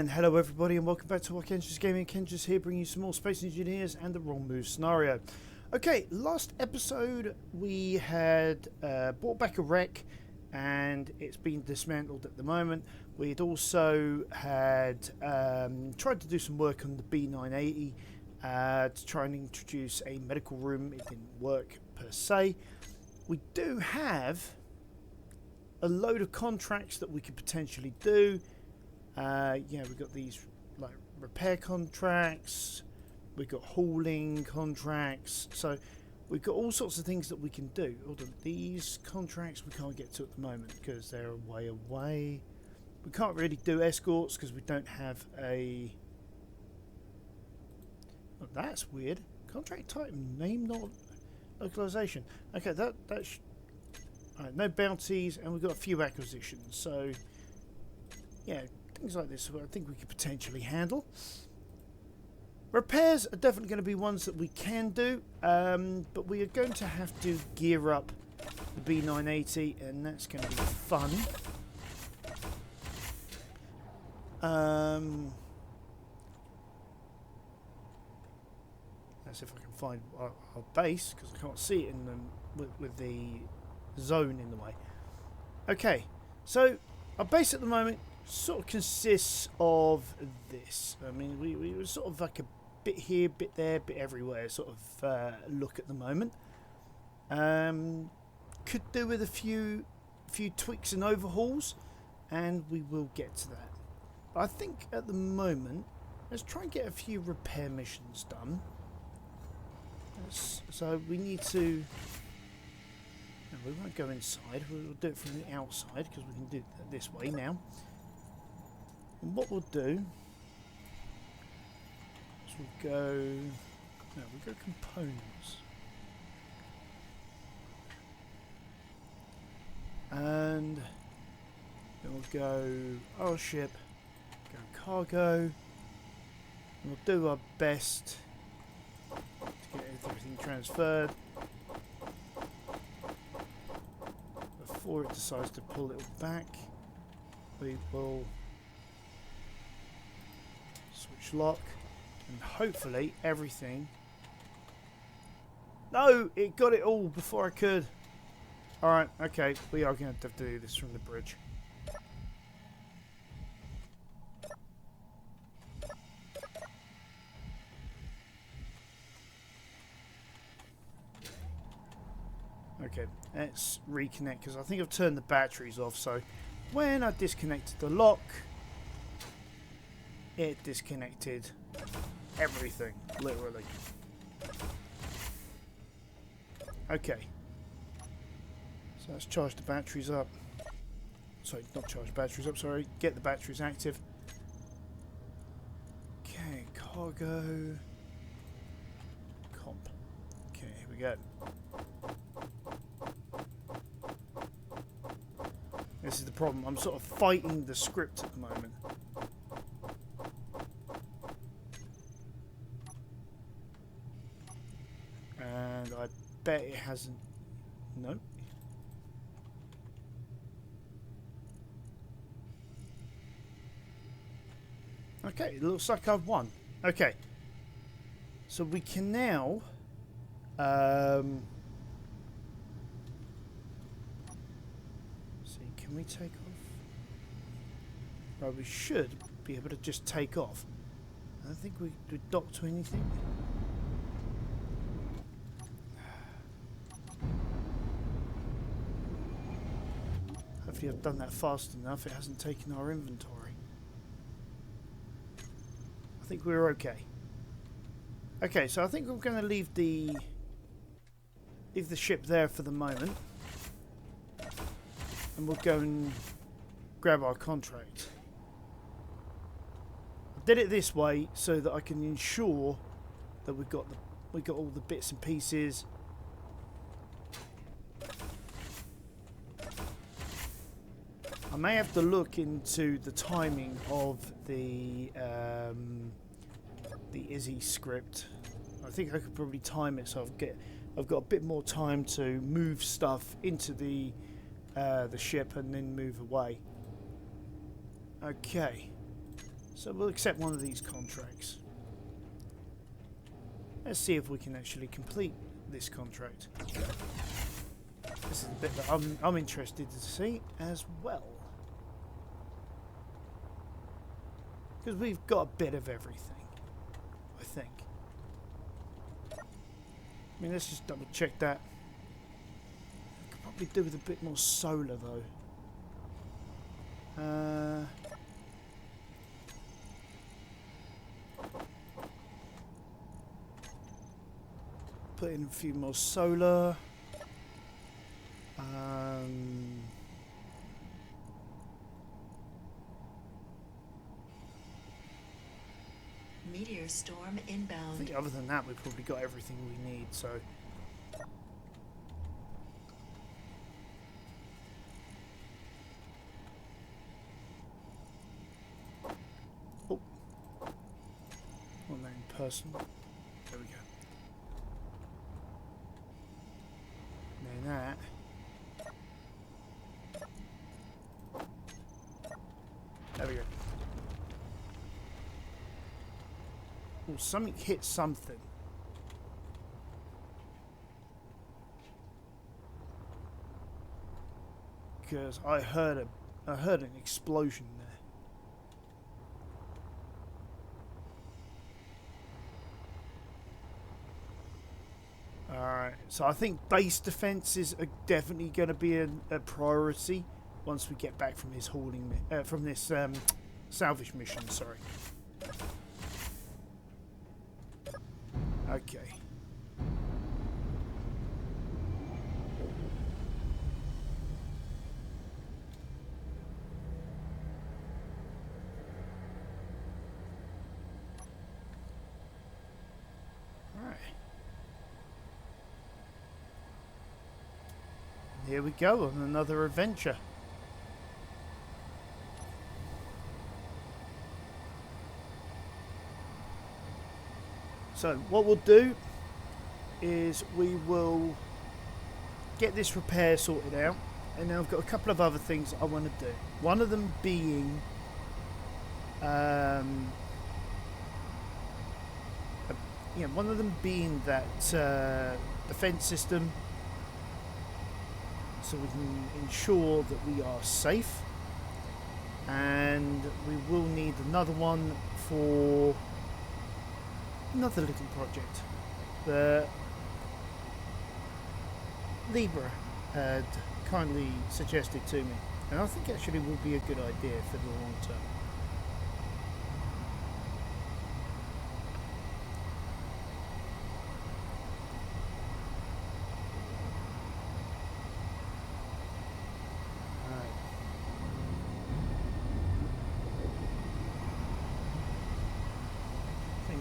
And hello everybody and welcome back to Kenja's Gaming. Kenja's here bringing you some more Space Engineers and the Wrong Move scenario. Okay, last episode we had brought back a wreck and it's been dismantled at the moment. We'd also had tried to do some work on the B980 to try and introduce a medical room. It didn't work per se. We do have a load of contracts that we could potentially do. We've got these like repair contracts, we've got hauling contracts, so we've got all sorts of things that we can do. Although these contracts we can't get to at the moment because they're way away. We can't really do escorts because we don't have a... Oh, that's weird. Contract type, name, not localization. Okay, that's... Alright, no bounties, and we've got a few acquisitions, so... Yeah, things like this I think we could potentially handle. Repairs are definitely going to be ones that we can do, but we are going to have to gear up the B980, and that's going to be fun. Let's see if I can find our base, because I can't see it in with the zone in the way. Okay, so our base at the moment sort of consists of this. I mean, we were sort of like a bit here, bit there, bit everywhere sort of look at the moment. Could do with a few tweaks and overhauls, and we will get to that. But I think at the moment, let's try and get a few repair missions done. So we need to... No, we won't go inside, we'll do it from the outside because we can do it this way now. And what we'll do is we'll go components. And then we'll go our ship, go cargo, and we'll do our best to get everything transferred before it decides to pull it back. We will switch lock, and hopefully everything... No! It got it all before I could. Alright, okay, we are going to have to do this from the bridge. Okay, let's reconnect, because I think I've turned the batteries off, so when I disconnected the lock, it disconnected everything, literally. Okay. So let's charge the batteries up. Sorry, not charge batteries up, sorry. Get the batteries active. Okay, cargo. Comp. Okay, here we go. This is the problem. I'm sort of fighting the script at the moment. And I bet it hasn't... No. Okay, it looks like I've won. Okay. So we can now... see, can we take off? Right, we should be able to just take off. I don't think we dock to anything. Hopefully I've done that fast enough. It hasn't taken our inventory. I think we're okay. Okay, so I think we're going to leave the ship there for the moment, and we'll go and grab our contract. I did it this way so that I can ensure that we got all the bits and pieces. I may have to look into the timing of the Izzy script. I think I could probably time it so I've got a bit more time to move stuff into the ship and then move away. Okay, So we'll accept one of these contracts. Let's see if we can actually complete this contract. This is a bit that I'm interested to see as well. Because we've got a bit of everything, I think. I mean, let's just double check that. I could probably do with a bit more solar though. Put in a few more solar. Meteor storm I inbound. think other than that, we've probably got everything we need. So. Oh. Well, then person. There we go. Then that. There we go. Oh, something hit something. Because I heard an explosion there. Alright, so I think base defences are definitely going to be a priority once we get back from this hauling, from this salvage mission. Sorry. Okay. Alright. Here we go on another adventure. So what we'll do is we will get this repair sorted out, and then I've got a couple of other things I want to do. One of them being that defense system, so we can ensure that we are safe. And we will need another one for another little project that Libra had kindly suggested to me, and I think actually would be a good idea for the long term.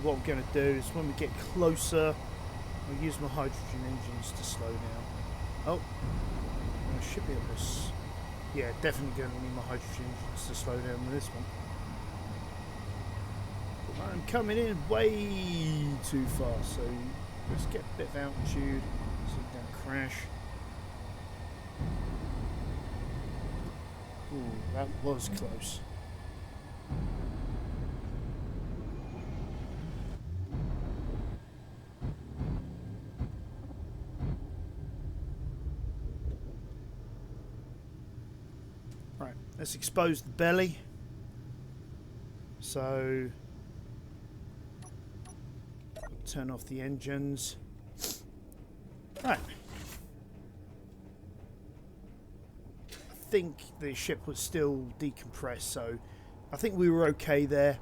What we're going to do is when we get closer, I'll use my hydrogen engines to slow down. Oh, I should be able to. Yeah, definitely going to need my hydrogen engines to slow down with this one. But I'm coming in way too fast, so let's get a bit of altitude so we don't crash. Ooh, that was close. Let's expose the belly. So turn off the engines. Right. I think the ship was still decompressed, so I think we were okay there.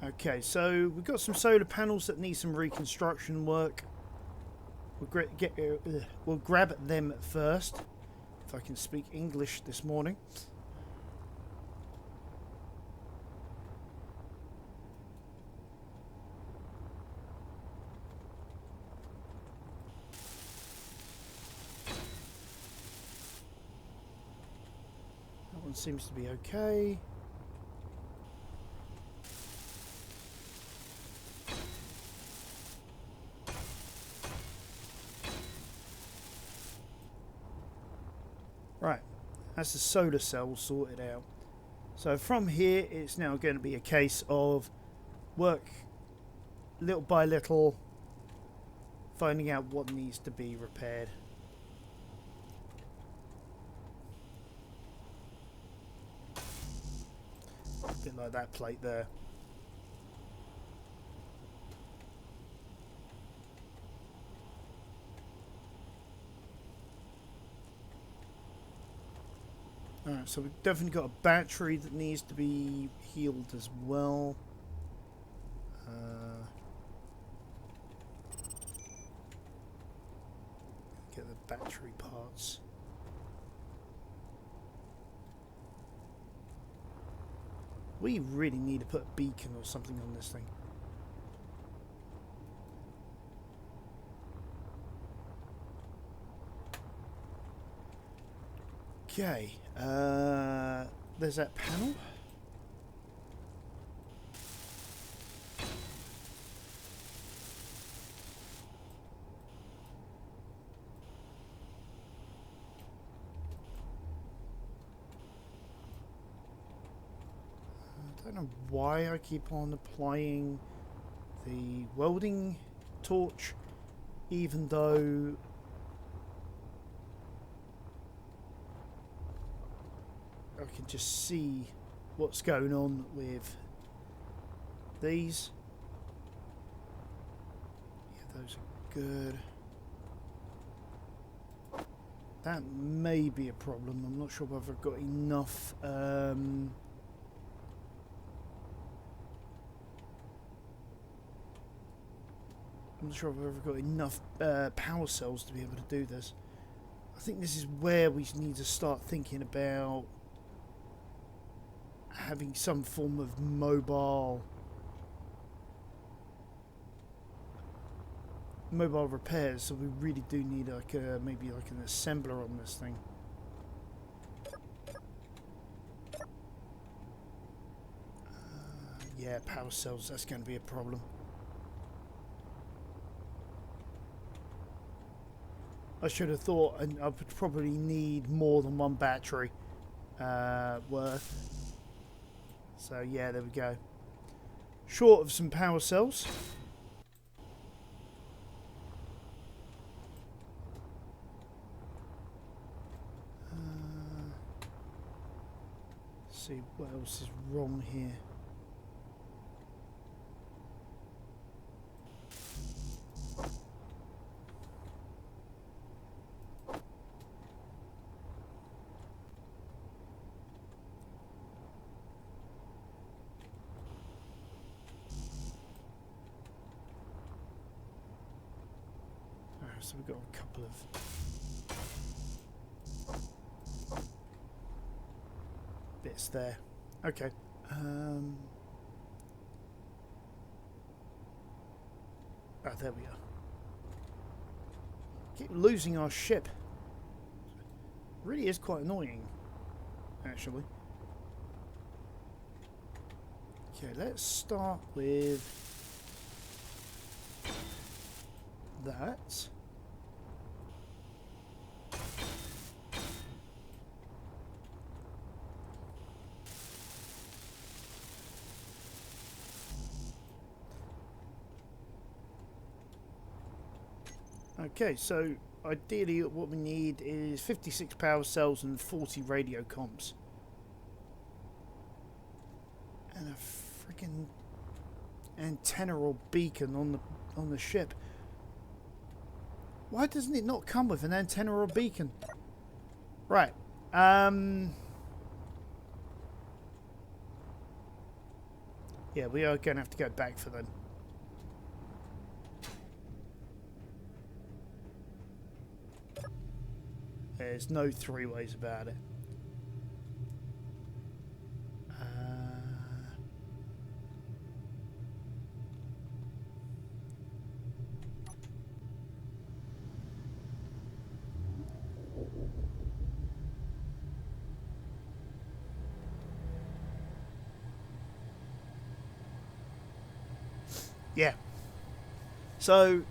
Okay, so we've got some solar panels that need some reconstruction work. We'll grab them first. If I can speak English this morning. That one seems to be okay. Right, that's the solar cell sorted out. So from here, it's now going to be a case of work little by little, finding out what needs to be repaired. A bit like that plate there. Alright, so we've definitely got a battery that needs to be healed as well. Get the battery parts. We really need to put a beacon or something on this thing. Okay, there's that panel. I don't know why I keep on applying the welding torch, even though I can just see what's going on with these. Yeah, those are good. That may be a problem. I'm not sure whether I've got enough. I'm not sure if I've ever got enough power cells to be able to do this. I think this is where we need to start thinking about having some form of mobile repairs. So we really do need like maybe like an assembler on this thing. Yeah, power cells. That's going to be a problem. I should have thought, and I would probably need more than one battery worth. So yeah, there we go. Short of some power cells. Let's see what else is wrong here. So we've got a couple of bits there. Okay. There we are. Keep losing our ship. Really is quite annoying, actually. Okay, let's start with that. Okay, so ideally what we need is 56 power cells and 40 radio comps. And a freaking antenna or beacon on the ship. Why doesn't it not come with an antenna or beacon? Right. Yeah, we are going to have to go back for them. There's no three ways about it. Yeah. So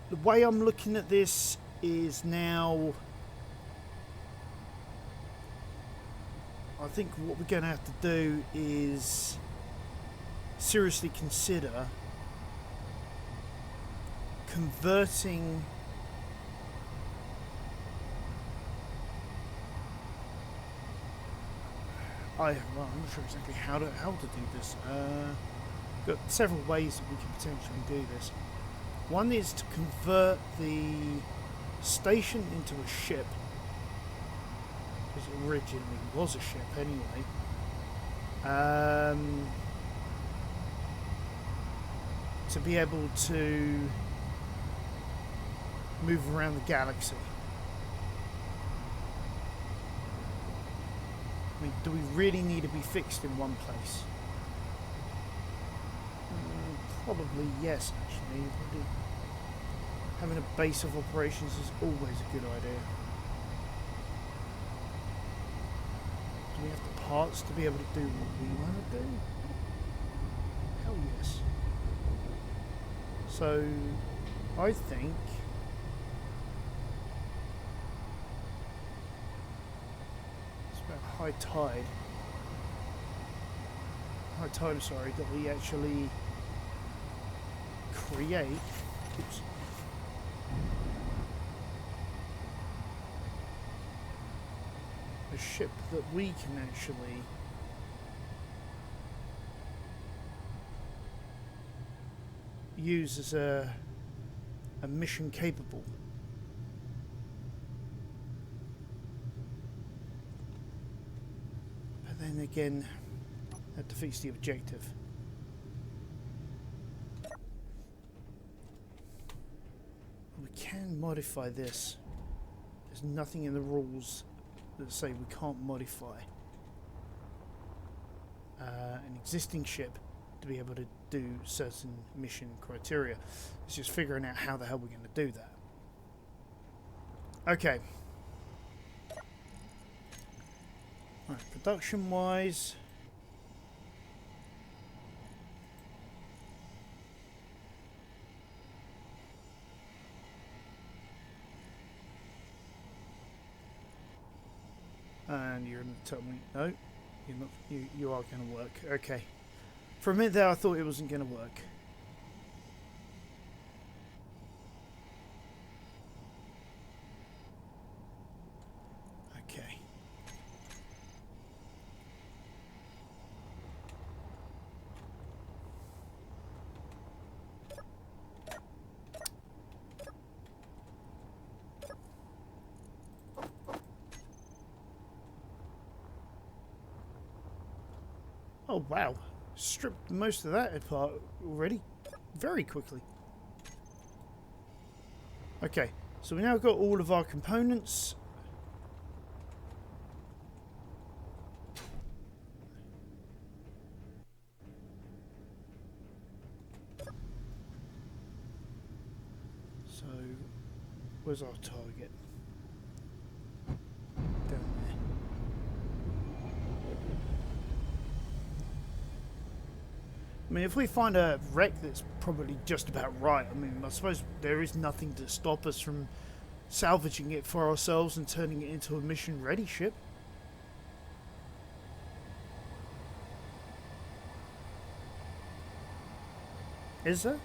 the way I'm looking at this is now I think what we're going to have to do is seriously consider converting I'm not sure exactly how to do this. Got several ways that we can potentially do this. One is to convert the station into a ship, because it originally was a ship anyway. To be able to move around the galaxy. I mean, do we really need to be fixed in one place? Probably yes, actually. Having a base of operations is always a good idea. Do we have the parts to be able to do what we want to do? Hell yes. So, I think it's about high tide, sorry, that we actually create, oops, a ship that we can actually use as a mission capable. But then again, that defeats the objective. We can modify this. There's nothing in the rules that say we can't modify an existing ship to be able to do certain mission criteria. It's just figuring out how the hell we're going to do that. Okay. Right, production wise, and you're going to tell me no, you're not. You are going to work. Okay. For a minute there, I thought it wasn't going to work. Okay. Oh wow. Stripped most of that apart already very quickly. Okay, so we now got all of our components. So where's our target? Down there. I mean, if we find a wreck that's probably just about right, I mean, I suppose there is nothing to stop us from salvaging it for ourselves and turning it into a mission-ready ship. Is there?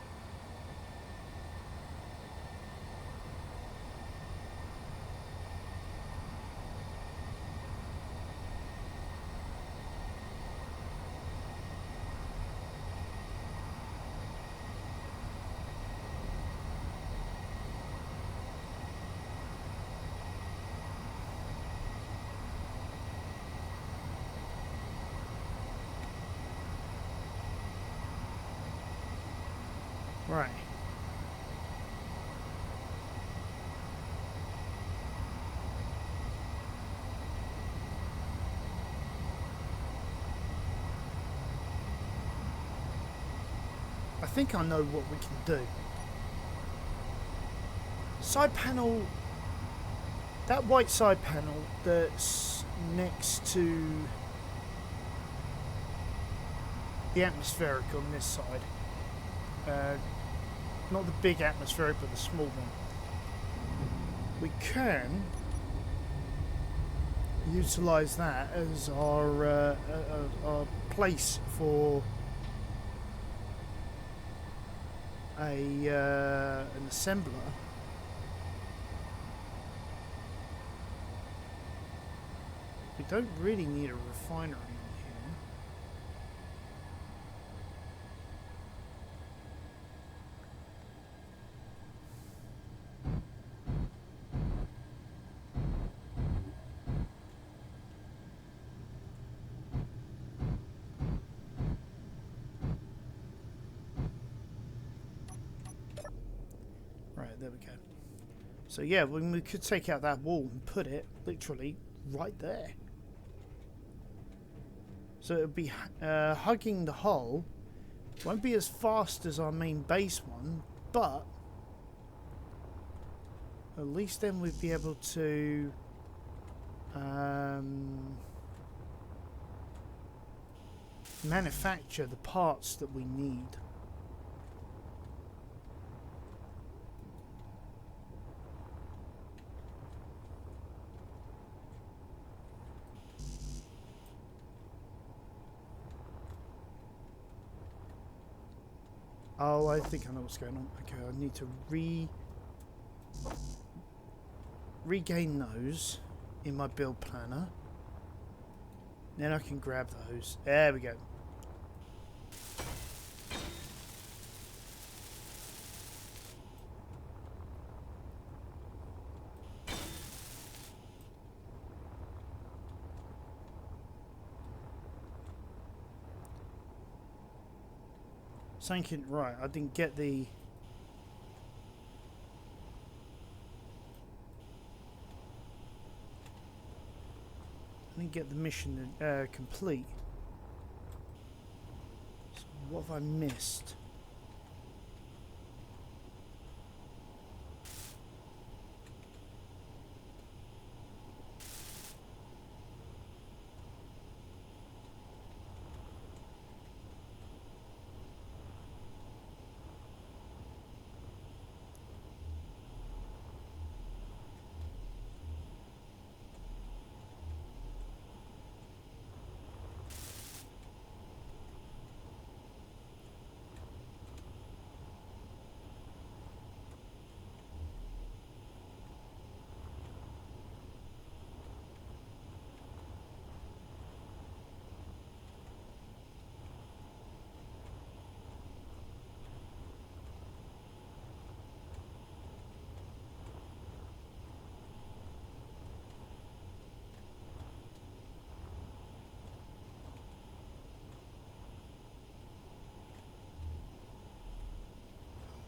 Right. I think I know what we can do. Side panel, that white side panel that's next to the atmospheric on this side. Not the big atmospheric, but the small one. We can utilize that as our place for an assembler. We don't really need a refinery in here. Right, there we go. So yeah, we could take out that wall and put it literally right there. So it would be hugging the hull. Won't be as fast as our main base one, but at least then we'd be able to manufacture the parts that we need. Oh, I think I know what's going on. Okay, I need to regain those in my build planner. Then I can grab those. There we go. Thinking, right, I didn't get the... I didn't get the mission complete. So what have I missed?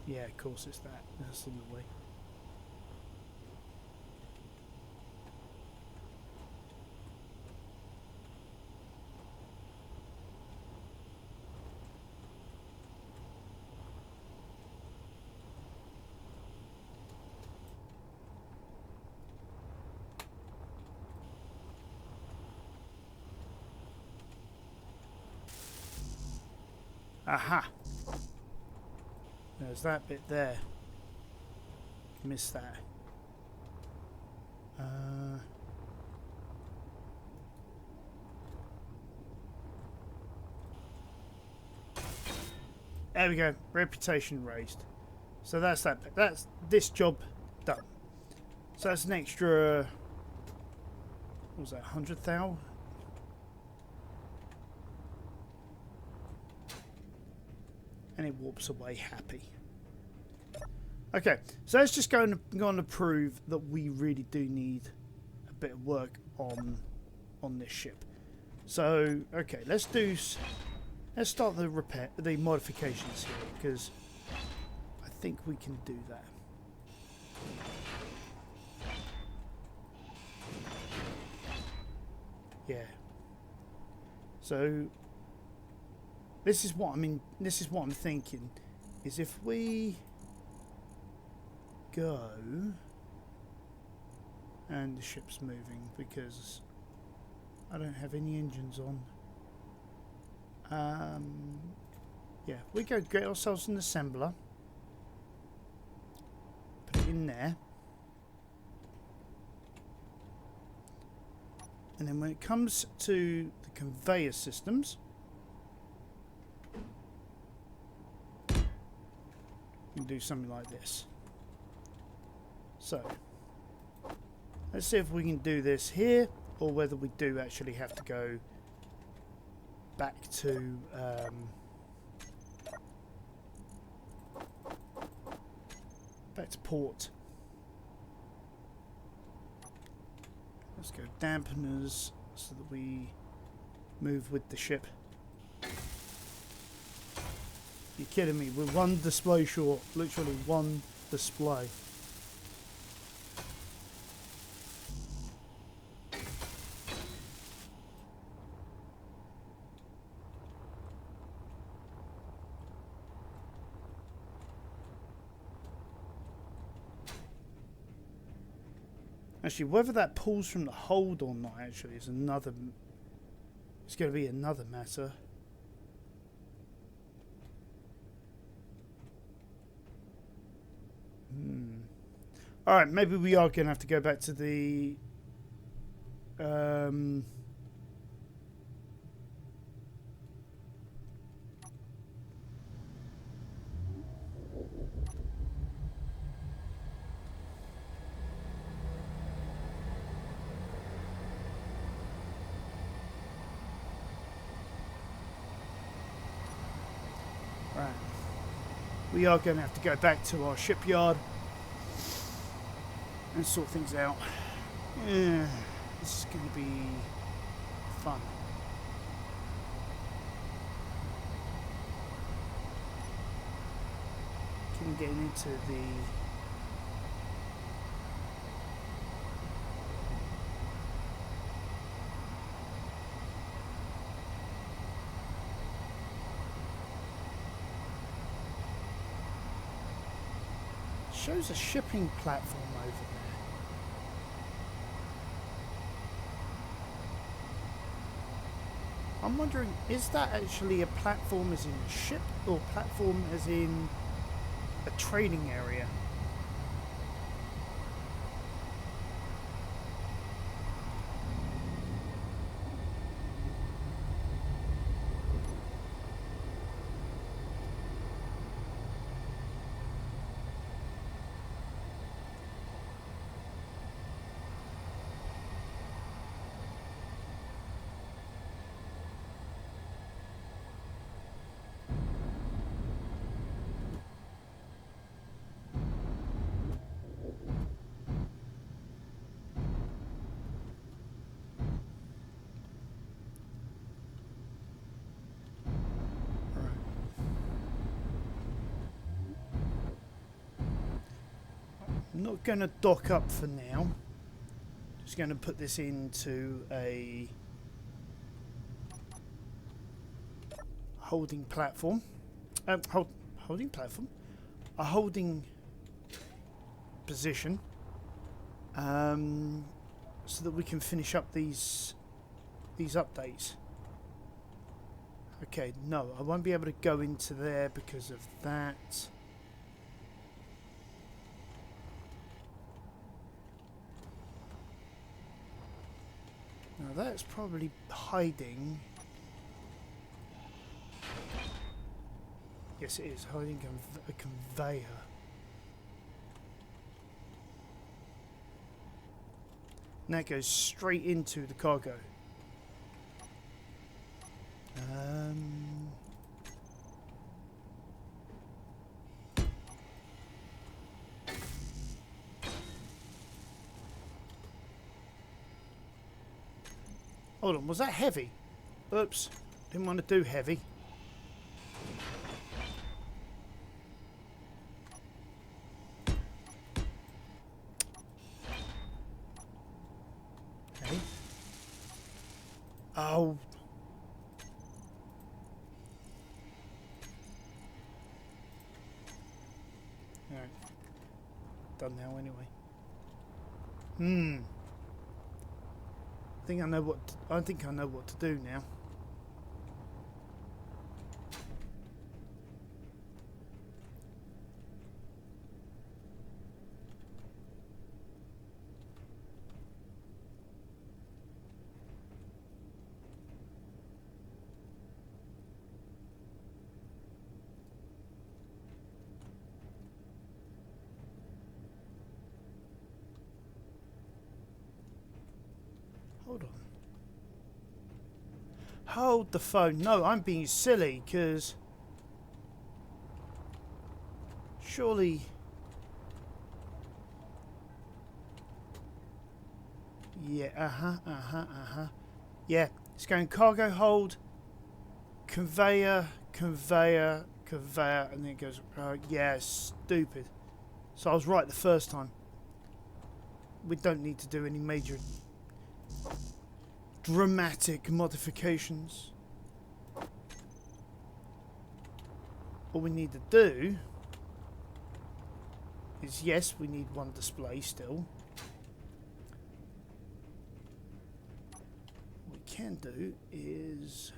Yeah, of course it's that. That's in the way. Aha! There's that bit there. Missed that. There we go. Reputation raised. So that's that. That's this job done. So that's an extra. What was that? 100,000. And it warps away happy. Okay, so let's just going to prove that we really do need a bit of work on this ship. So okay, let's start the modifications here, because I think we can do that. Yeah. So this is what I'm thinking, is if we go, and the ship's moving because I don't have any engines on. Yeah, we go get ourselves an assembler, put it in there, And then when it comes to the conveyor systems, we can do something like this. So, let's see if we can do this here, or whether we do actually have to go back to port. Let's go dampeners so that we move with the ship. You're kidding me, we're one display short, literally one display. Actually, whether that pulls from the hold or not actually is another... It's going to be another matter. Alright, maybe we are going to have to go back to the... Right. We are going to have to go back to our shipyard and sort things out. Yeah, this is going to be fun. Keep getting into the... Shows a shipping platform over there. I'm wondering, is that actually a platform as in a ship or platform as in a trading area? I'm not going to dock up for now. Just going to put this into a holding platform. Holding platform? A holding position. So that we can finish up these updates. Okay, no, I won't be able to go into there because of that. Now that's probably hiding. Yes, it is hiding a conveyor. And that goes straight into the cargo. Hold on, was that heavy? Oops, didn't want to do heavy. Okay. Oh. Alright. Done now anyway. I think I know what to do now. Hold on. Hold the phone. No, I'm being silly, because surely... Yeah, yeah, it's going cargo hold, conveyor, conveyor, conveyor, and then it goes, yeah, stupid. So I was right the first time. We don't need to do any major dramatic modifications. All we need to do is, yes, we need one display still. What we can do is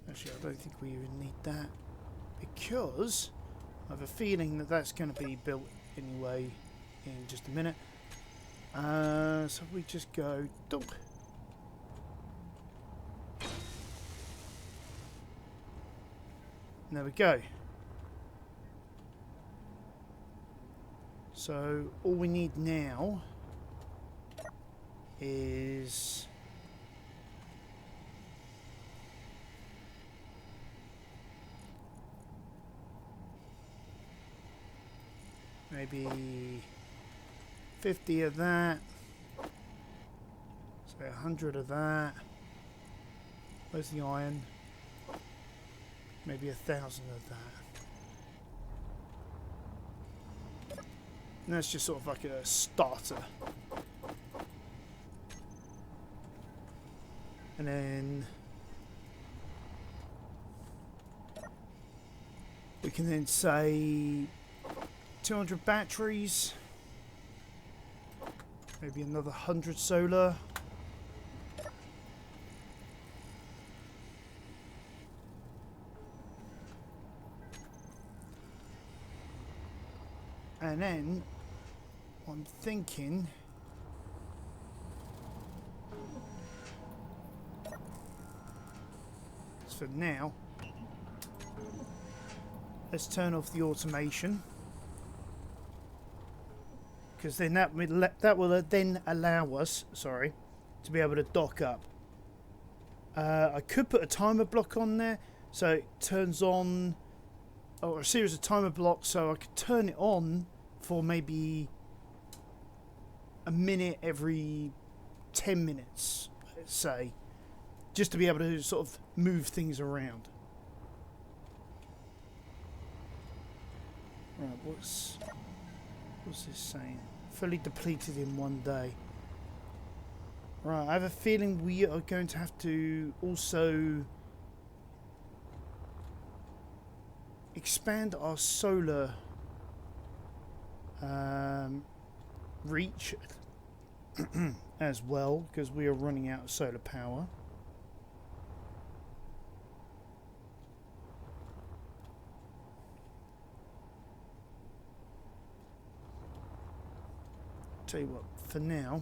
actually, I don't think we even need that, because I have a feeling that that's going to be built anyway in just a minute. So we just go dunk. There we go. So all we need now is maybe 50 of that, say 100 of that. Where's the iron? Maybe 1,000 of that. And that's just sort of like a starter. And then we can then say 200 batteries, maybe another 100 solar. And then I'm thinking for now, let's turn off the automation, because then that will then allow us, sorry, to be able to dock up. I could put a timer block on there, so it turns on, or a series of timer blocks, so I could turn it on for maybe a minute every 10 minutes, let's say, just to be able to sort of move things around. Right, what's this saying? Fully depleted in 1 day. Right, I have a feeling we are going to have to also expand our solar reach as well, because we are running out of solar power. Tell you what, for now,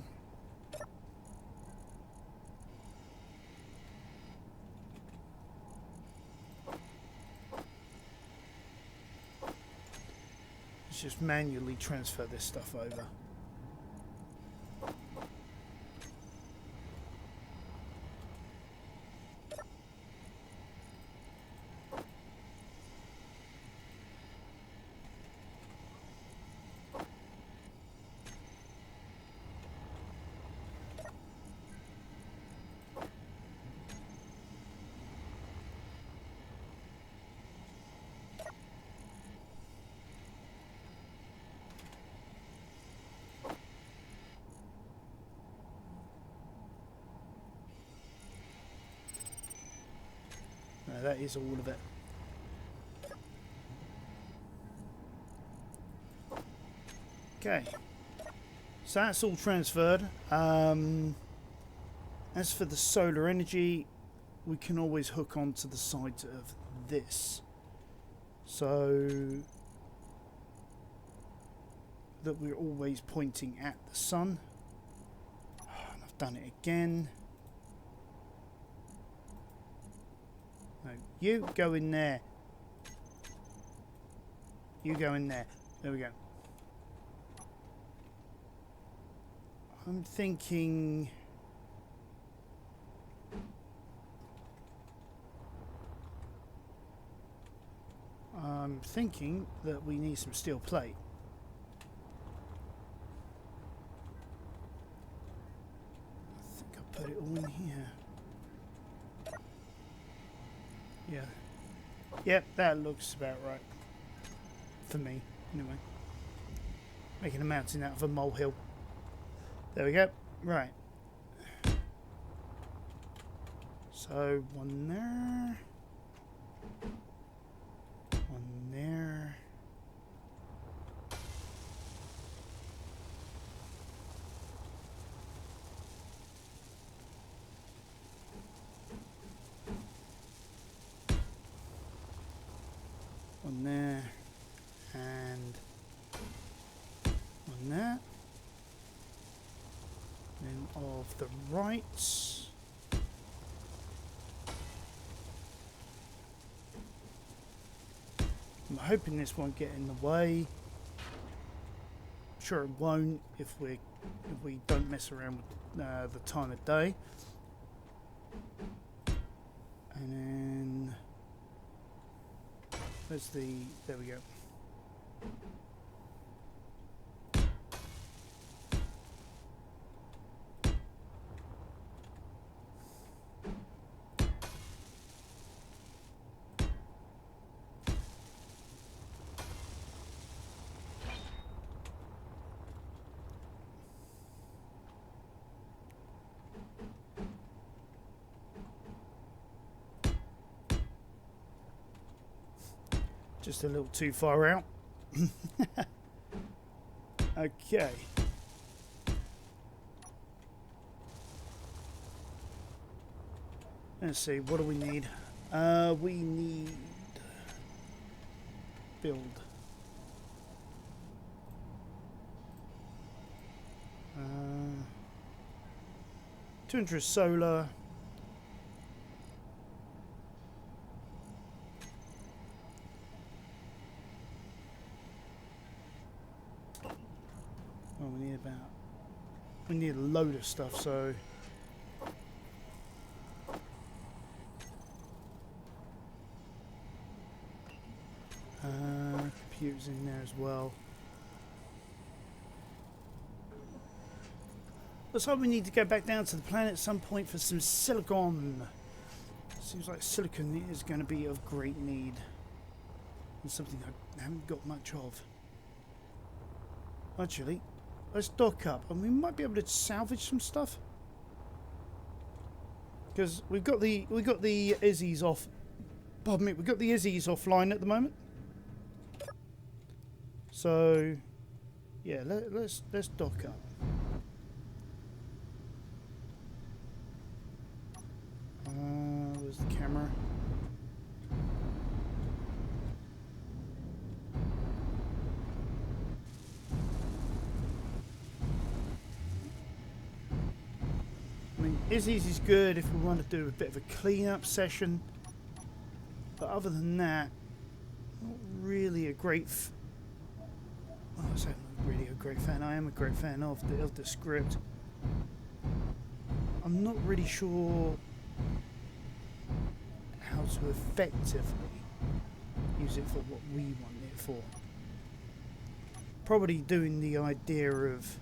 let's just manually transfer this stuff over. No, that is all of it. Okay, so that's all transferred. As for the solar energy, we can always hook onto the side of this. So that we're always pointing at the sun. And I've done it again. No, you go in there. You go in there. There we go. I'm thinking... that we need some steel plate. I think I'll put it all in here. Yeah. Yep, that looks about right. For me, anyway. Making a mountain out of a molehill. There we go. Right. So, one there. One there. One there. And one there. Then of the rights. I'm hoping this won't get in the way. Sure it won't if we don't mess around with the time of day. And then there's the, there we go. Just a little too far out. Okay. Let's see, what do we need? We need build. 200 solar. Oh, we need a load of stuff, so computers in there as well. Looks like we need to go back down to the planet at some point for some silicon. Seems like silicon is going to be of great need. And something I haven't got much of. Actually, let's dock up and we might be able to salvage some stuff. Because we've got the Izzies off. Pardon me, we've got the Izzies offline at the moment. So yeah, let's dock up. Where's the camera? I mean, Izzy's is good if we want to do a bit of a clean-up session, but other than that, not really a great. Well, I say I'm not really a great fan. I am a great fan of the script. I'm not really sure how to effectively use it for what we want it for. Probably doing the idea of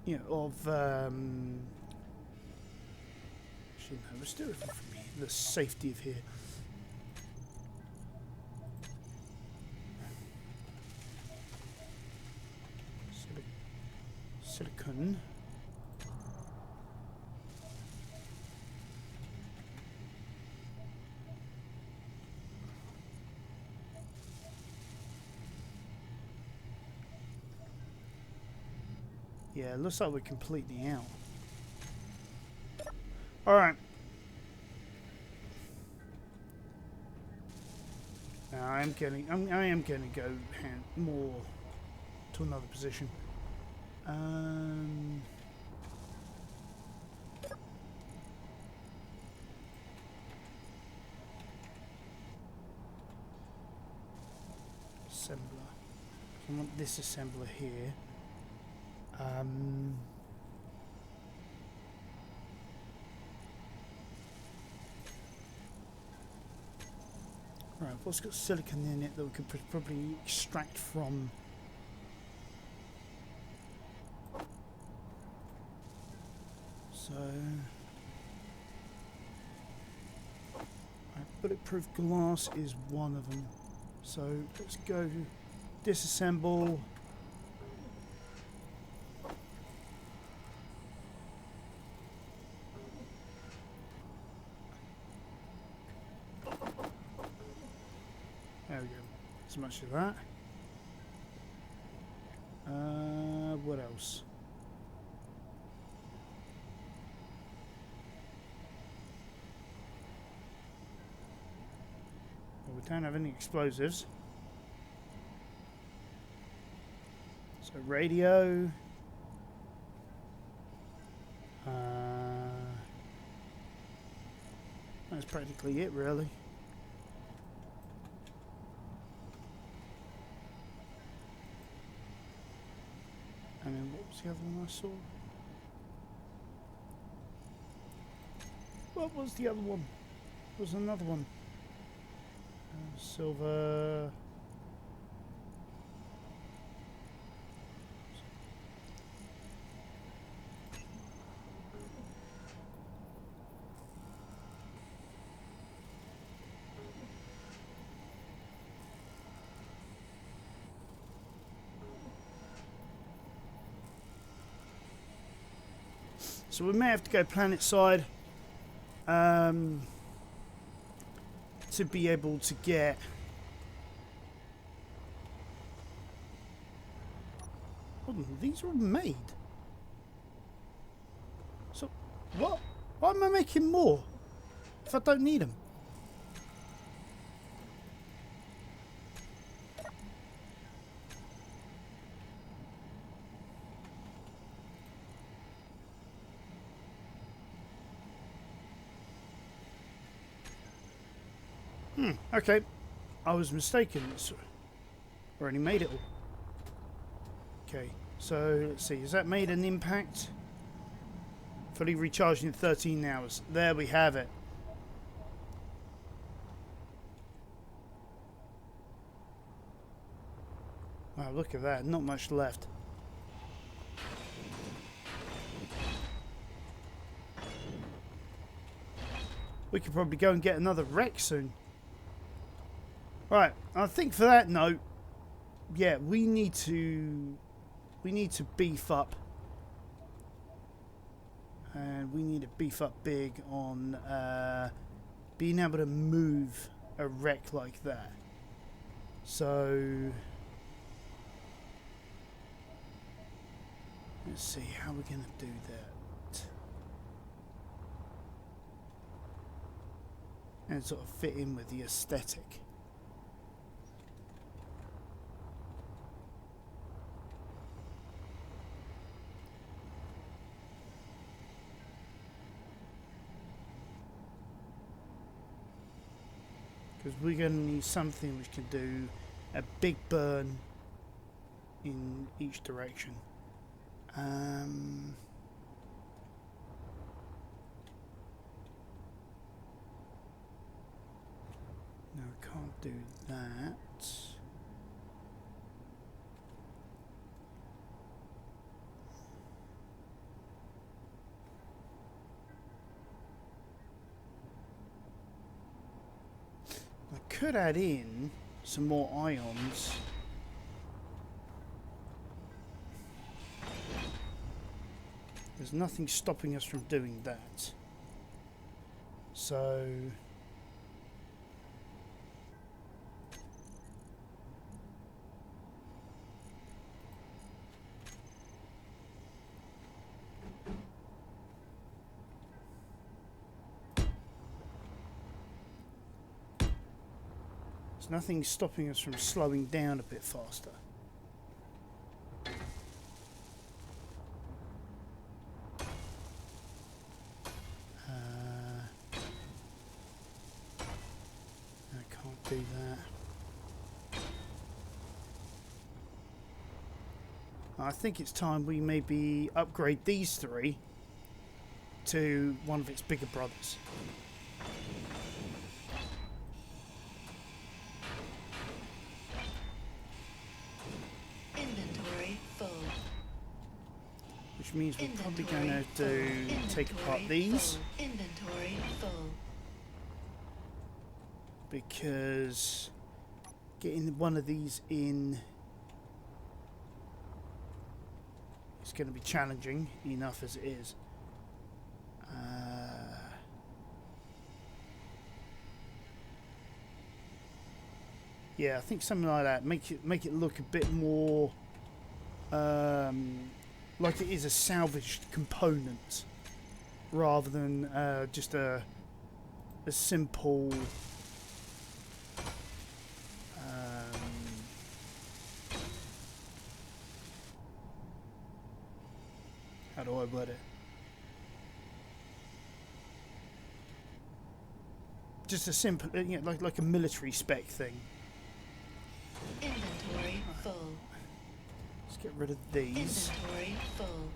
actually no, let's do it from here. The safety of here. Silicon. Yeah, it looks like we're completely out. Alright. Now I am going to go more to another position. Assembler. I want this assembler here. Right, what's got silicon in it that we could probably extract from? So, bulletproof glass is one of them. So let's go disassemble. There we go. As much of that. What else? Well, we don't have any explosives. So radio. That's practically it, really. And then what was the other one I saw? What was the other one? There was another one. Silver. So we may have to go planet side to be able to get hold on, these are all made. So what? Why am I making more if I don't need them? Okay, I was mistaken. It's already made it all. Okay, so let's see. Has that made an impact? Fully recharged in 13 hours. There we have it. Wow, look at that. Not much left. We could probably go and get another wreck soon. Right, I think for that note, yeah, we need to beef up, and we need to beef up big on being able to move a wreck like that. So let's see how we're gonna do that, and sort of fit in with the aesthetic. Because we're going to need something which can do a big burn in each direction. No, I can't do that. Could add in some more ions. There's nothing stopping us from doing that. So There's nothing stopping us from slowing down a bit faster. I can't do that. I think it's time we maybe upgrade these three to one of its bigger brothers. Inventory full. Which means we're probably going to have to take apart these. Inventory full. Because getting one of these in is going to be challenging enough as it is. Yeah, I think something like that. Make it look a bit more like it is a salvaged component rather than just a simple how do I word it? Just a simple, like a military spec thing. Inventory full. Let's get rid of these. Inventory full.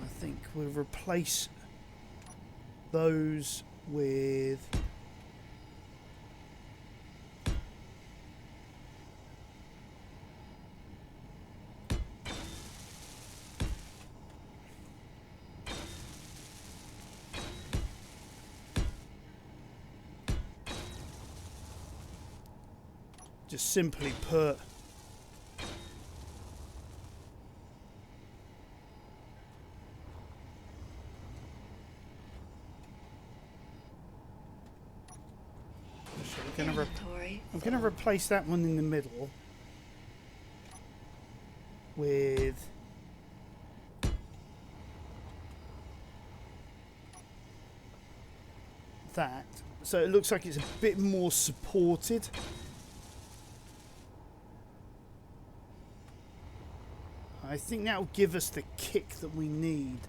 I think we'll replace those with just simply put I'm going to replace that one in the middle with that, so it looks like it's a bit more supported. I think that will give us the kick that we need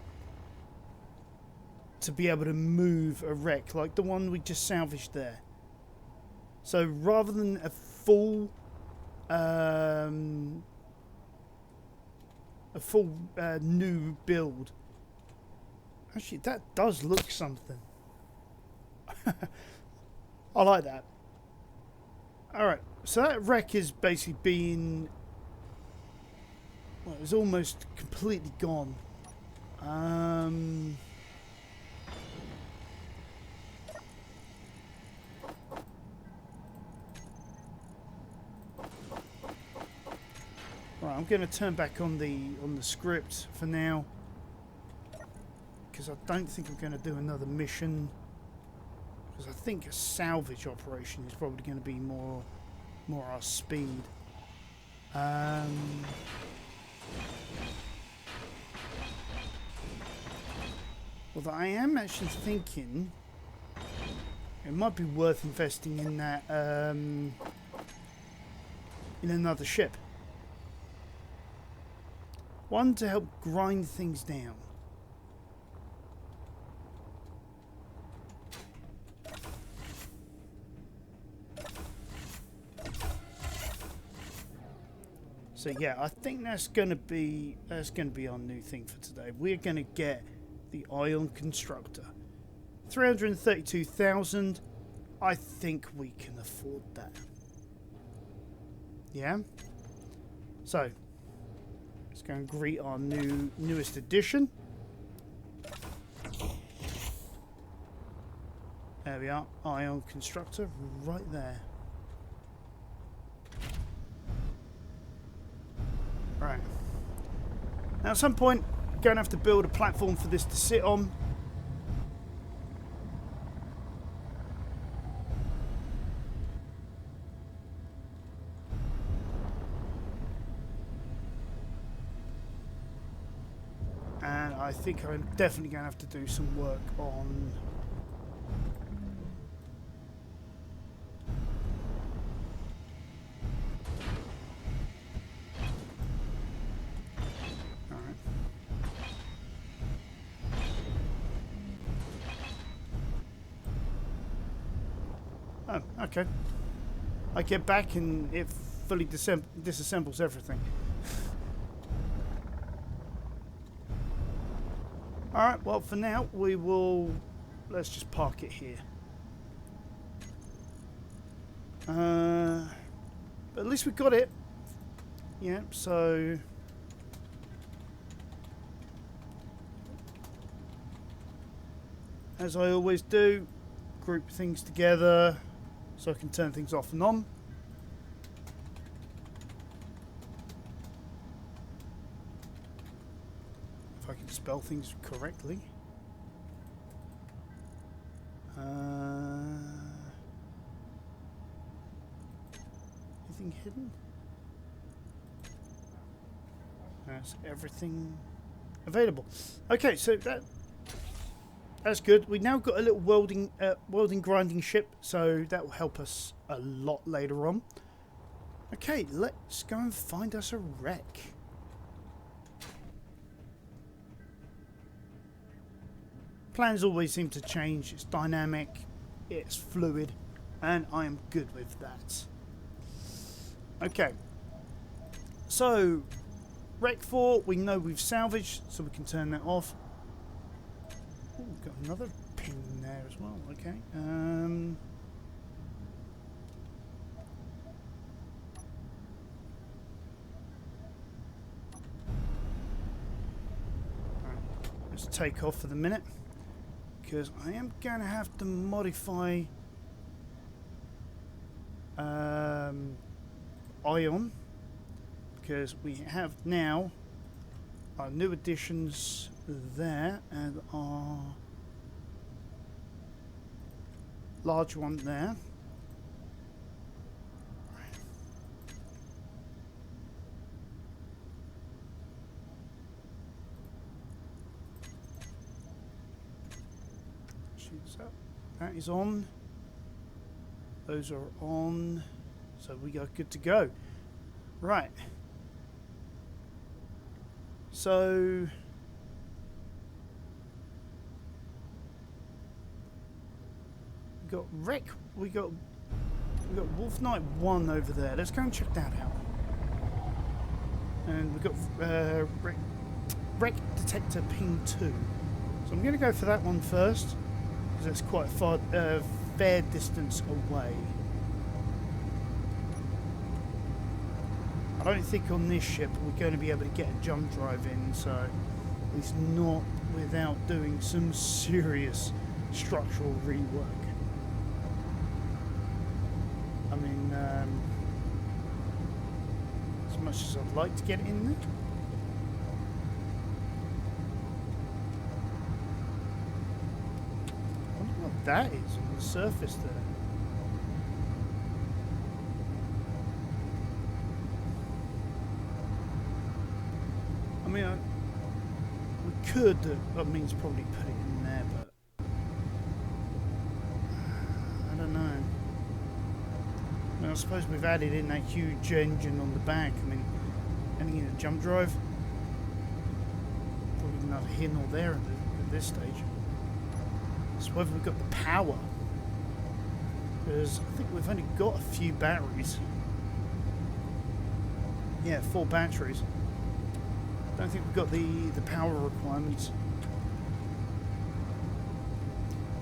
to be able to move a wreck like the one we just salvaged there. So rather than a full new build, actually that does look something. I like that. Alright, so that wreck is basically been, well, it's almost completely gone. Right, I'm going to turn back on the script for now, because I don't think I'm going to do another mission, because I think a salvage operation is probably going to be more our speed. Although I am actually thinking it might be worth investing in that in another ship. One to help grind things down. So yeah, I think that's gonna be our new thing for today. We're gonna get the Ion Constructor. 332,000. I think we can afford that. Yeah. So let's go and greet our newest addition. There we are, Ion Constructor, right there. Right. Now at some point, going to have to build a platform for this to sit on. And I think I'm definitely going to have to do some work on Oh, okay. I get back and it fully disassembles everything. Alright, well for now we will... Let's just park it here. But at least we got it. Yeah, so... As I always do, group things together so I can turn things off and on. If I can spell things correctly. Anything hidden? That's everything available. Okay, so that's good. We've now got a little welding grinding ship, so that will help us a lot later on. Okay, let's go and find us a wreck. Plans always seem to change. It's dynamic, it's fluid, and I am good with that. Okay, so wreck 4 we know we've salvaged, so we can turn that off. Ooh, we've got another pin there as well. Okay. Alright, let's take off for the minute because I am going to have to modify Ion because we have now our new additions there and our large one there. Shoots up. That is on. Those are on. So we are good to go. Right. So we got wreck. We got Wolf Knight 1 over there. Let's go and check that out. And we got wreck detector ping 2. So I'm going to go for that one first because that's quite far, fair distance away. I don't think on this ship we're going to be able to get a jump drive in, so at least not without doing some serious structural rework. I mean, as much as I'd like to get it in there. I wonder what that is on the surface there. I mean, we could, that means probably put it in there, but I don't know. I mean, I suppose we've added in that huge engine on the back. I mean, adding in a jump drive, probably neither here nor there at this stage. So whether we've got the power, because I think we've only got a few batteries. Yeah, 4 batteries. I don't think we've got the power requirements.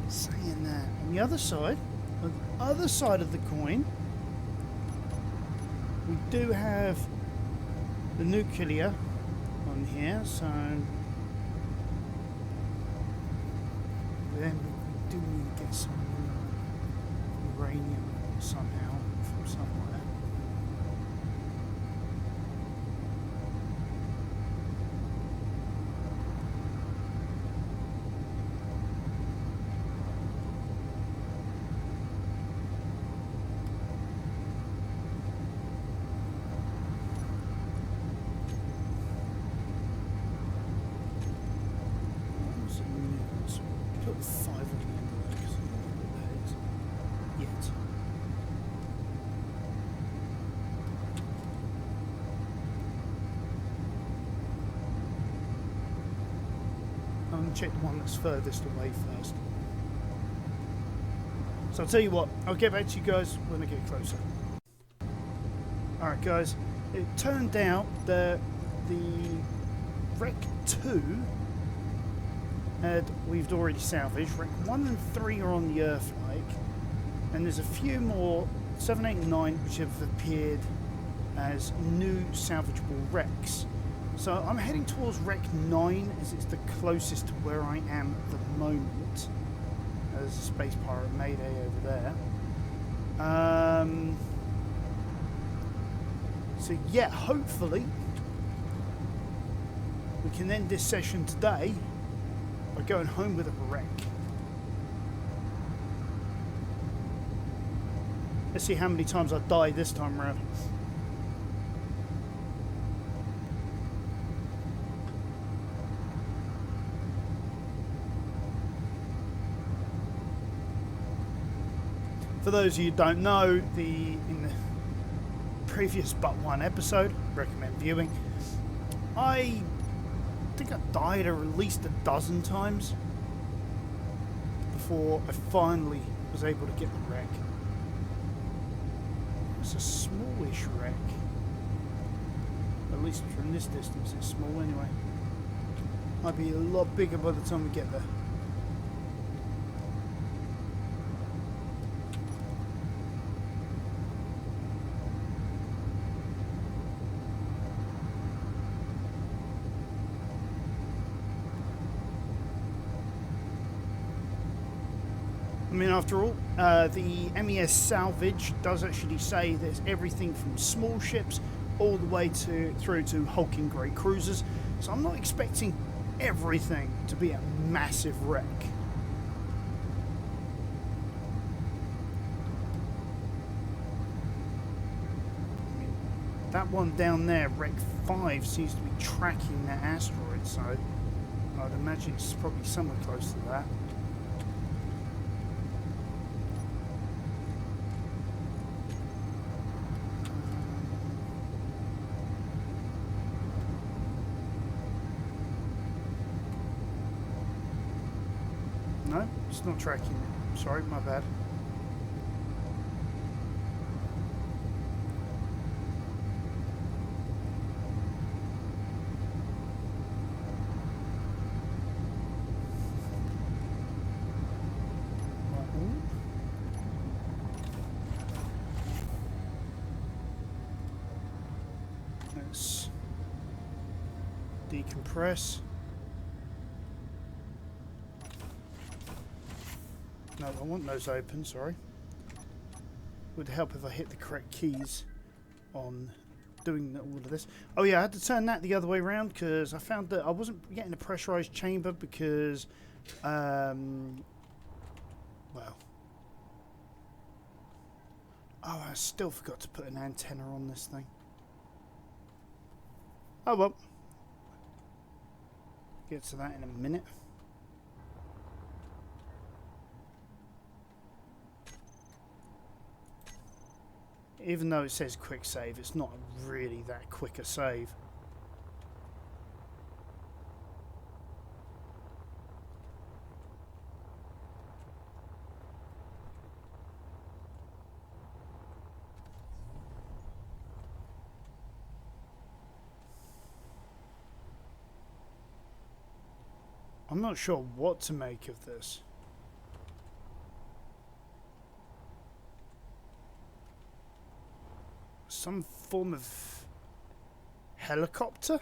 Saying that, on the other side of the coin, we do have the nuclear on here, so then we do need to get some uranium somehow from somewhere. Check the one that's furthest away first. So I'll tell you what, I'll get back to you guys when I get closer. Alright guys, it turned out that the Wreck 2 we've already salvaged. Wreck 1 and 3 are on the Earth Lake, and there's a few more, 7, 8 and 9, which have appeared as new salvageable wrecks. So I'm heading towards Wreck 9 as it's the closest to where I am at the moment. There's a Space Pirate Mayday over there. So yeah, hopefully we can end this session today by going home with a wreck. Let's see how many times I die this time around. For those of you who don't know, in the previous but one episode, recommend viewing, I think I died at least a dozen times before I finally was able to get the wreck. It's a smallish wreck. At least from this distance it's small anyway. Might be a lot bigger by the time we get there. I mean, after all, the MES salvage does actually say there's everything from small ships all the way through to hulking great cruisers. So I'm not expecting everything to be a massive wreck. I mean, that one down there, Wreck 5, seems to be tracking that asteroid, so I'd imagine it's probably somewhere close to that. No, it's not tracking it. Sorry, my bad. Let's decompress. No, I want those open, sorry. Would help if I hit the correct keys on doing all of this. Oh yeah, I had to turn that the other way around because I found that I wasn't getting a pressurized chamber because, well. Oh, I still forgot to put an antenna on this thing. Oh well. Get to that in a minute. Even though it says quick save, it's not really that quick a save. I'm not sure what to make of this. Some form of helicopter?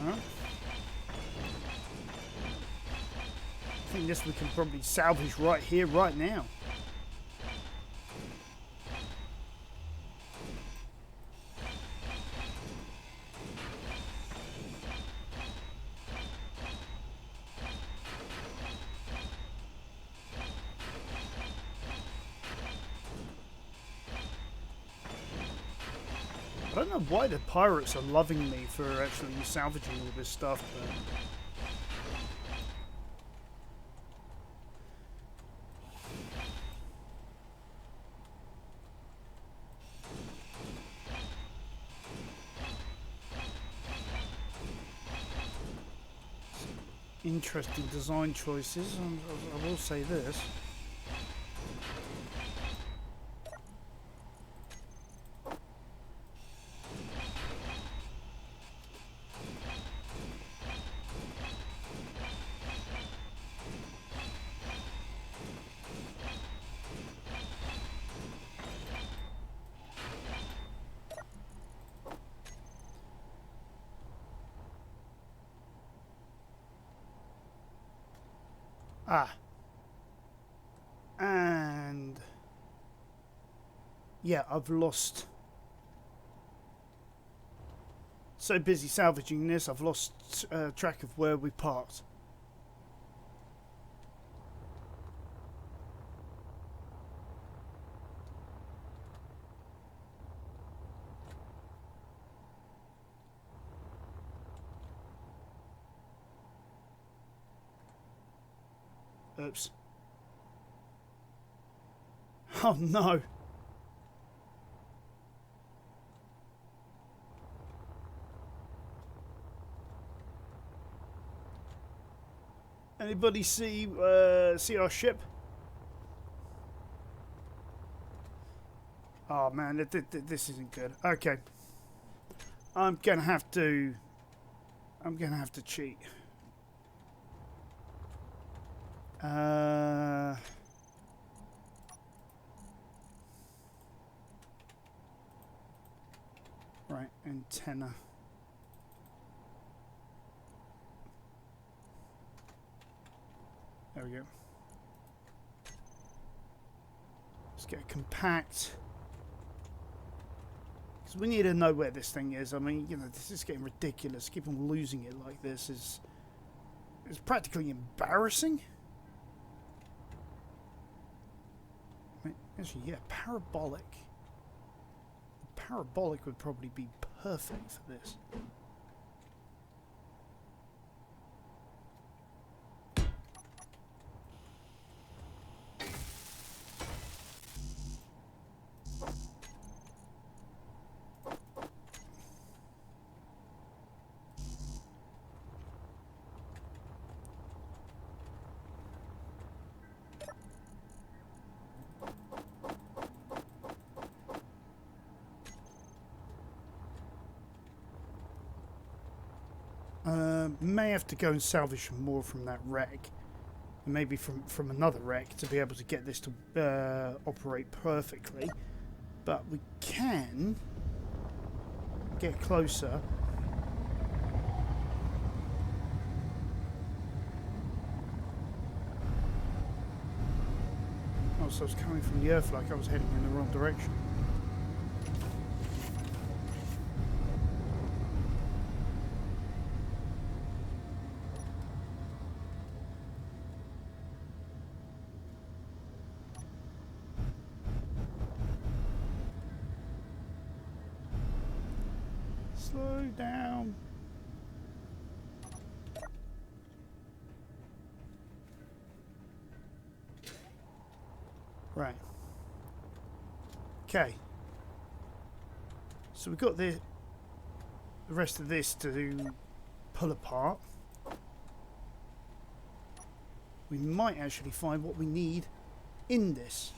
I think this we can probably salvage right here, right now. I don't know why the pirates are loving me for actually salvaging all this stuff, but... interesting design choices. I will say this. Ah. And yeah, I've lost. So busy salvaging this, I've lost track of where we parked. Oops. Oh no. Anybody see our ship? Oh man, this isn't good. Okay. I'm gonna have to cheat. Right, antenna. There we go. Let's get a compact. Because we need to know where this thing is. I mean, you know, this is getting ridiculous. Keep on losing it like this is practically embarrassing. I mean, actually, yeah, parabolic. Parabolic would probably be perfect for this. May have to go and salvage some more from that wreck, and maybe from another wreck to be able to get this to operate perfectly. But we can get closer. Oh, so I was coming from the Earth like I was heading in the wrong direction. Slow down. Right. Okay. So we've got the rest of this to pull apart. We might actually find what we need in this.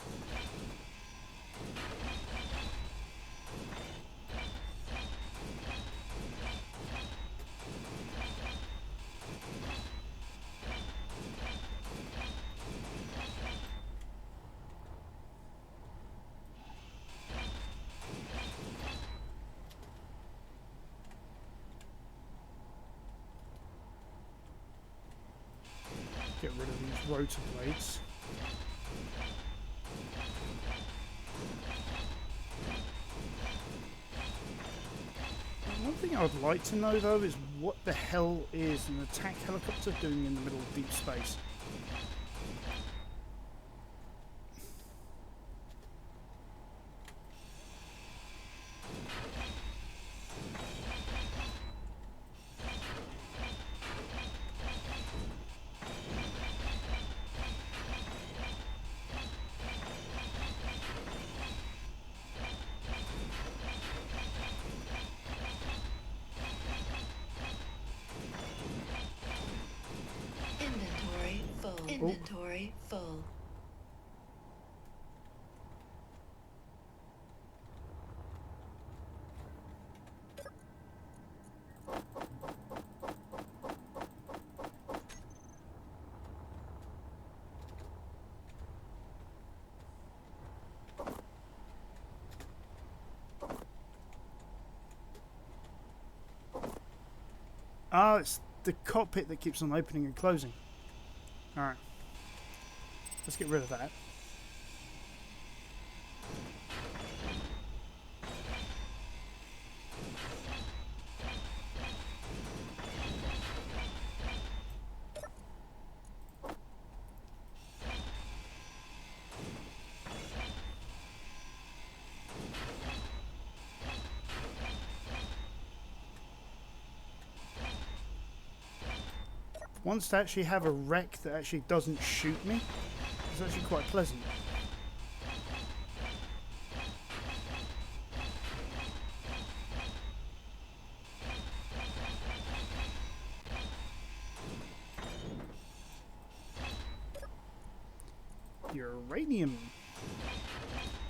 Get rid of these rotor blades. One thing I would like to know though is what the hell is an attack helicopter doing in the middle of deep space? Inventory full. Ah, it's the cockpit that keeps on opening and closing. Alright. Let's get rid of that. Once to actually have a wreck that actually doesn't shoot me, it's actually quite pleasant. Uranium.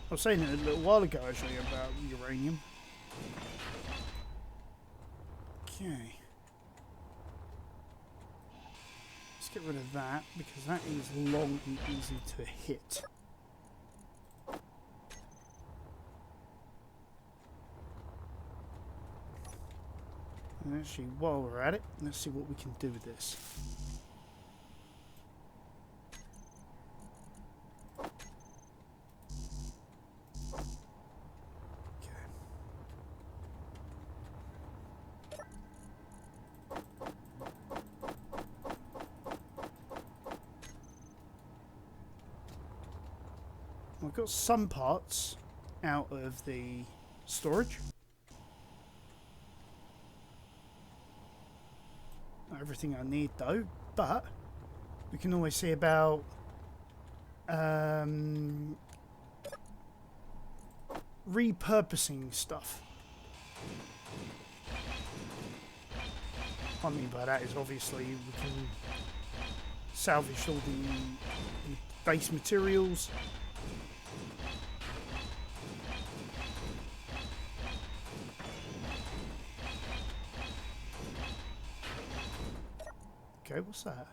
I was saying it a little while ago actually about uranium. Okay. Let's get rid of that because that is long and easy to hit. And actually, while we're at it, let's see what we can do with this. I've got some parts out of the storage. Not everything I need though, but we can always see about repurposing stuff. What I mean by that is obviously we can salvage all the base materials. Okay, what's that?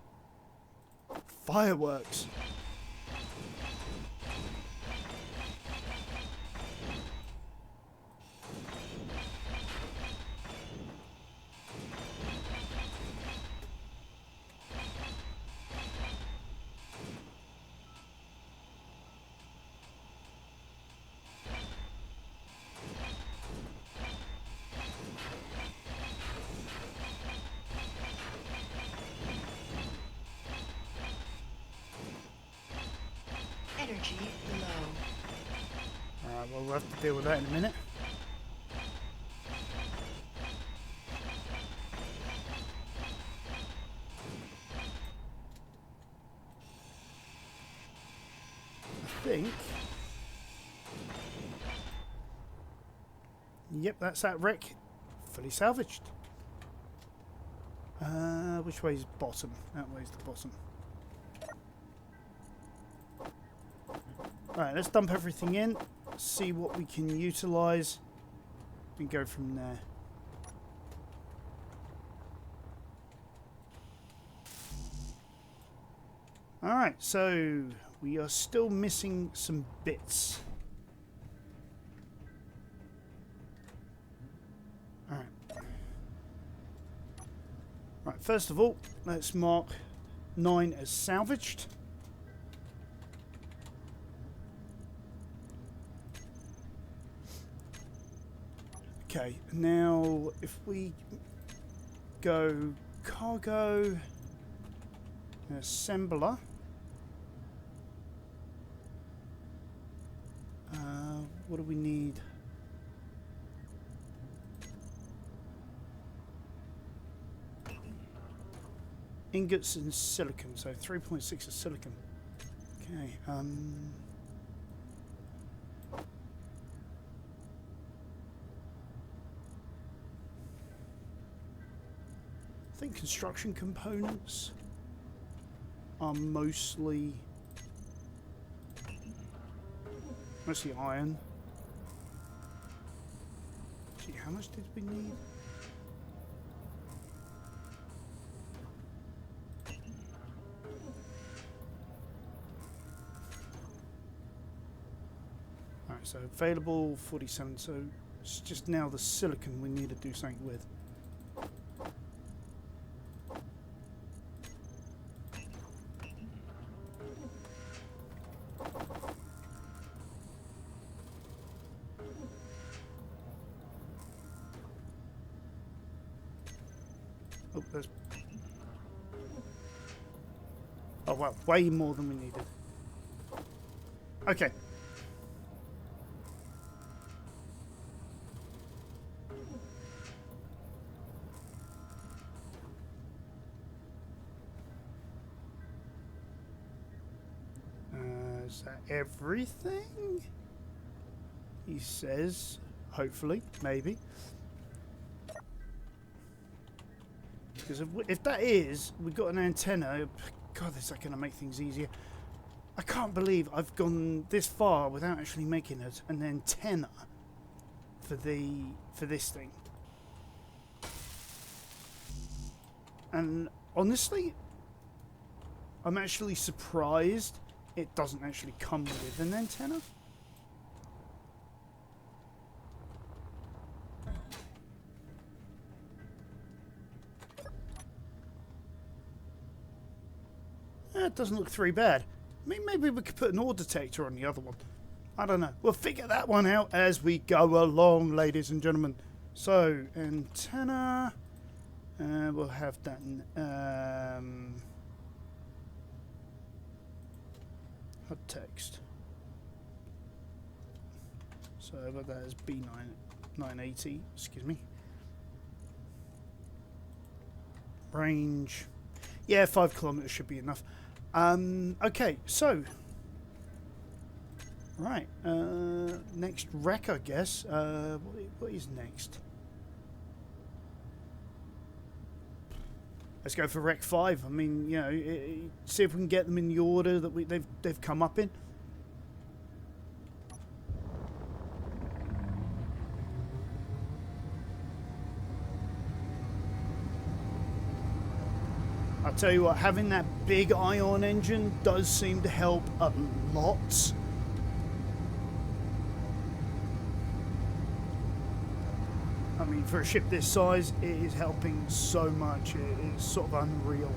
Fireworks. Energy low. Alright, well, we'll have to deal with that in a minute. I think... Yep, that's that wreck. Fully salvaged. Which way is bottom? That way is the bottom. Alright, let's dump everything in, see what we can utilise, and go from there. Alright, so we are still missing some bits. Alright. Right, first of all, let's mark 9 as salvaged. Okay, now if we go cargo, assembler, what do we need? Ingots and silicon, so 3.6 of silicon. Okay, I think construction components. are mostly iron. Gee, how much did we need? Alright, so available 47, so it's just now the silicon we need to do something with. Oh, there's... Oh, well, way more than we needed. Okay. Is that everything? He says, hopefully, maybe. Because if that is, we've got an antenna. God, is that going to make things easier? I can't believe I've gone this far without actually making it an antenna for this thing. And honestly, I'm actually surprised it doesn't actually come with an antenna. It doesn't look too bad. I mean, maybe we could put an ore detector on the other one. I don't know. We'll figure that one out as we go along, ladies and gentlemen. So, antenna. We'll have that in, hot text. So that is B980, excuse me. Range. Yeah, 5 kilometers should be enough. Okay, so right, next wreck, I guess. What is next? Let's go for wreck 5. I mean, you know, see if we can get them in the order that they've come up in. I'll tell you what, having that big ion engine does seem to help a lot. I mean, for a ship this size, it is helping so much. It is sort of unreal.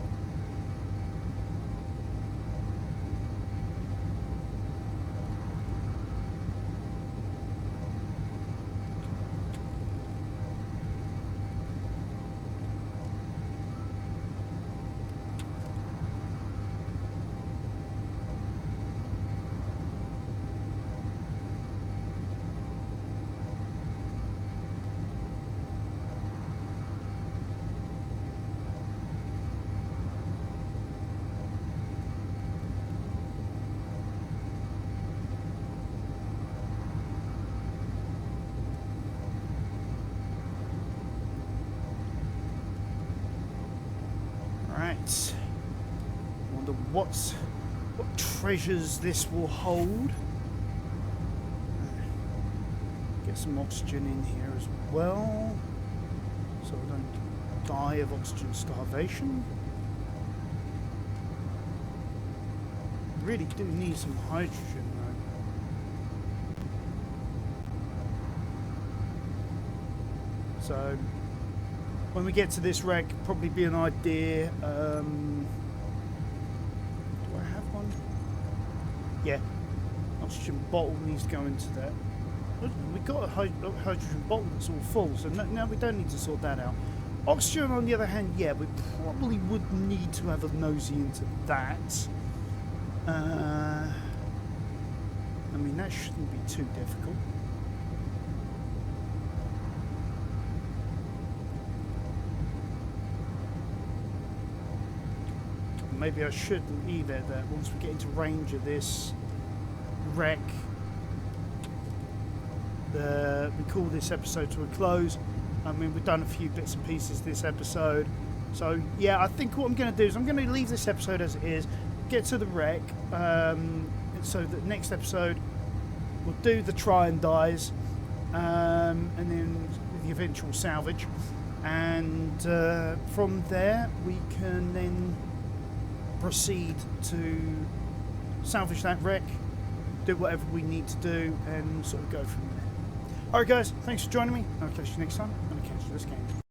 Right. Wonder what treasures this will hold. Get some oxygen in here as well, so I don't die of oxygen starvation. Really do need some hydrogen though. So when we get to this wreck, probably be an idea. Do I have one? Yeah, oxygen bottle needs to go into that. We've got a hydrogen bottle that's all full, so now we don't need to sort that out. Oxygen, on the other hand, yeah, we probably would need to have a nosy into that. I mean, that shouldn't be too difficult. Maybe I should leave it there once we get into range of this wreck. We call this episode to a close. I mean, we've done a few bits and pieces this episode. So, yeah, I think what I'm going to do is I'm going to leave this episode as it is. get to the wreck. So the next episode we'll do the try and dies, and then the eventual salvage, and from there we can then proceed to salvage that wreck, do whatever we need to do, and sort of go from there. Alright guys, thanks for joining me. I'll catch you next time. I'm going to catch you this game.